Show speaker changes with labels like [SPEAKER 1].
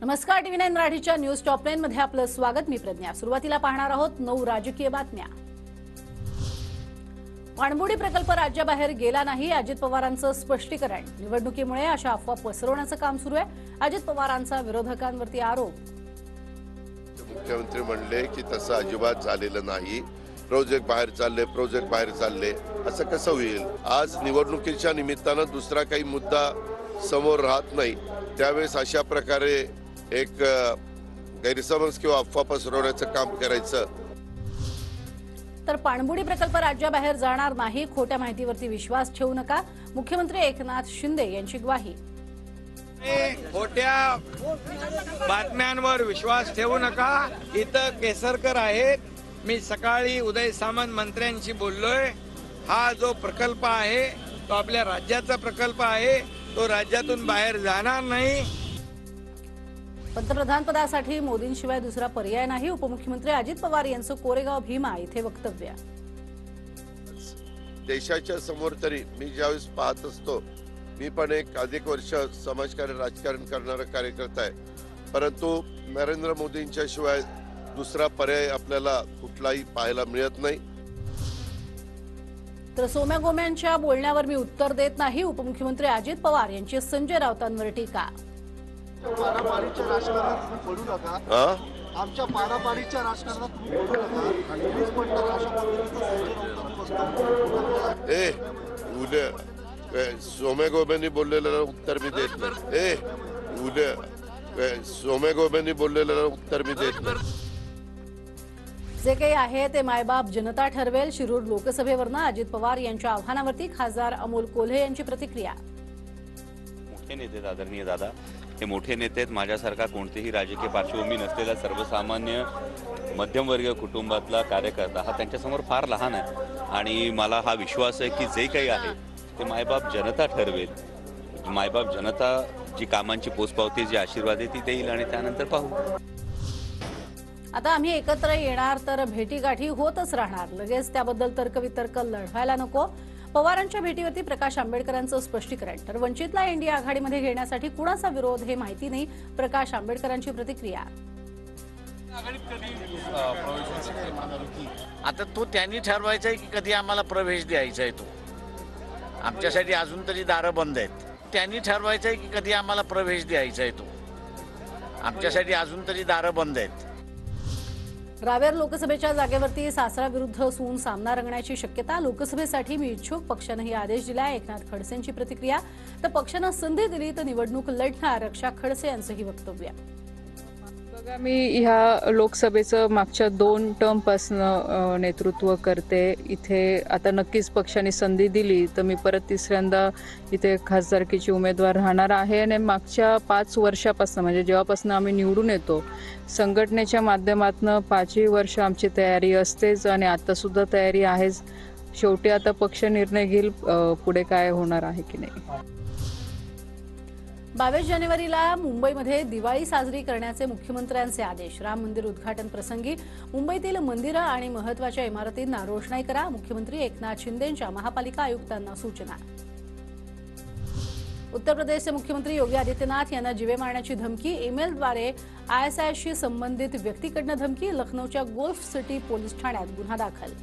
[SPEAKER 1] नमस्कार, TV9 मराठीच्या news top 9 मध्ये आपलं स्वागत। मी प्रज्ञा। सुरुवातीला पाहणार आहोत 9 राजकीय बातम्या। पाणबुडी प्रकल्प राज्याबाहेर गेला नाही, अजित पवारांचं स्पष्टीकरण। निवडणुकीमुळे अशा अफवा पसरवण्याचं काम सुरू आहे, अजित पवारांचा विरोधकांवरती आरोप।
[SPEAKER 2] मुख्यमंत्री म्हणले की तसं अजिबात झालेलं नाही, प्रोजेक्ट बाहेर चालले, असं कसं होईल? आज निवडणुकीच्या निमित्तानं दुसरा काही मुद्दा समोर राहत नाही, त्यावेळेस अशा प्रकारे एक गैरसमज किंवा अफवा पसरवण्याचं काम करायचं।
[SPEAKER 1] तर पाणबुडी प्रकल्प राज्याबाहेर जाणार नाही, खोट्या माहितीवरती विश्वास ठेवू नका, मुख्यमंत्री एकनाथ शिंदे यांची ग्वाही।
[SPEAKER 3] खोट्या बातम्यांवर विश्वास ठेवू नका। इथं केसरकर आहेत, मी सकाळी उदय सामंत मंत्र्यांशी बोललोय। हा जो प्रकल्प आहे तो आपल्या राज्याचा प्रकल्प आहे, तो राज्यातून बाहेर जाणार नाही।
[SPEAKER 1] पंतप्रधान पदासाठी मोदींशिवाय दुसरा पर्याय नाही, उपमुख्यमंत्री अजित पवार यांचं कोरेगाव भीमा इथे वक्तव्य।
[SPEAKER 2] देशाच्या समोर तरी मी ज्यावेळेस पाहत असतो, मी पण एक अधिक वर्ष समाजकार्य राजकारण करणारा कार्यकर्ता आहे, परंतु नरेंद्र मोदींच्या शिवाय दुसरा पर्याय आपल्याला कुठलाही पाहायला मिळत नाही।
[SPEAKER 1] तर सौम्या गोम्यांच्या बोलण्यावर मी उत्तर देत नाही, उपमुख्यमंत्री अजित पवार यांची संजय राऊतांवर टीका।
[SPEAKER 4] पाडापाडीच्या राजकारणात तुम्ही पडू नका, आमच्या पाडापाडीच्या राजकारणात तुम्ही पडू नका। वीज पडलं अशा पद्धतीचं संजय राऊतांना
[SPEAKER 2] ए उद्या सौम्या गोम्यांनी बोललेलं उत्तर मी देत नाही। उद्या सौम्या गोम्यांनी बोललेलं उत्तर मी देत नाही।
[SPEAKER 1] जे काही आहे ते मायबाप जनता ठरवेल। शिरूर लोकसभेवरनं अजित पवार यांच्या आव्हानावरती खासदार अमोल कोल्हे यांची प्रतिक्रिया।
[SPEAKER 5] मोठे नेते आदरणीय दादा, हे मोठे नेते आहेत। माझ्यासारखा कोणतेही राजकीय पार्श्वभूमी नसलेला सर्वसामान्य मध्यमवर्गीय कुटुंबातला कार्यकर्ता हा त्यांच्यासमोर फार लहान आहे, आणि मला हा विश्वास आहे की जे काही आहे ते मायबाप जनता ठरवेल। मायबाप जनता जी कामांची पोचपावती, जी आशीर्वाद आहे ती देईल, आणि त्यानंतर पाहू।
[SPEAKER 1] आता आम्ही एकत्र येणार तर भेटीगाठी होतच राहणार, लगेच त्याबद्दल तर्कवितर्क लढवायला नको। पवारांच्या भेटीवरती प्रकाश आंबेडकरांचं स्पष्टीकरण। तर वंचितला इंडिया आघाडीमध्ये घेण्यासाठी कुणाचा विरोध हे माहिती नाही, प्रकाश आंबेडकरांची प्रतिक्रिया।
[SPEAKER 6] आता तो त्यांनी ठरवायचा आहे की कधी आम्हाला प्रवेश द्यायचा आहे। तो आमच्यासाठी अजून तरी दारं बंद आहेत। त्यांनी ठरवायचं आहे की कधी आम्हाला प्रवेश द्यायचा आहे। तो आमच्यासाठी अजून तरी दारं बंद आहेत।
[SPEAKER 1] रावेर लोकसभेच्या जागेवरती सासरा विरुद्ध सून सामना रंगण्याची शक्यता। लोकसभेसाठी मी इच्छुक, पक्षानेही आदेश दिलाय, एकनाथ खडसेंची प्रतिक्रिया। तर पक्षानं संधी दिली तर निवडणूक लढणार, रक्षा खडसे यांचंही वक्तव्य।
[SPEAKER 7] बघा, मी ह्या लोकसभेचं मागच्या 2 टर्मपासून नेतृत्व करते इथे। आता नक्कीच पक्षाने संधी दिली तर मी परत तिसऱ्यांदा इथे खासदारकीची उमेदवार राहणार आहे। आणि मागच्या 5 वर्षापासून, म्हणजे जेव्हापासून आम्ही निवडून येतो, संघटनेच्या माध्यमातून 5ही वर्ष आमची तयारी असतेच, आणि आतासुद्धा तयारी आहेच। शेवटी आता पक्ष निर्णय घेईल पुढे काय होणार आहे की नाही।
[SPEAKER 1] 22 जानेवारीला मुंबईमध्ये दिवाळी साजरी करण्याचे मुख्यमंत्र्यांचे आदेश। राम मंदिर उद्घाटन प्रसंगी मुंबईतील मंदिरं आणि महत्त्वाच्या इमारतींना रोषणाई करा, मुख्यमंत्री एकनाथ शिंदेंच्या महापालिका आयुक्तांना सूचना। उत्तर प्रदेशचे मुख्यमंत्री योगी आदित्यनाथ यांना जीवे मारण्याची धमकी, ईमेलद्वारे ISIशी संबंधित व्यक्तीकडनं धमकी। लखनौच्या गोल्फ सिटी पोलीस ठाण्यात गुन्हा दाखल।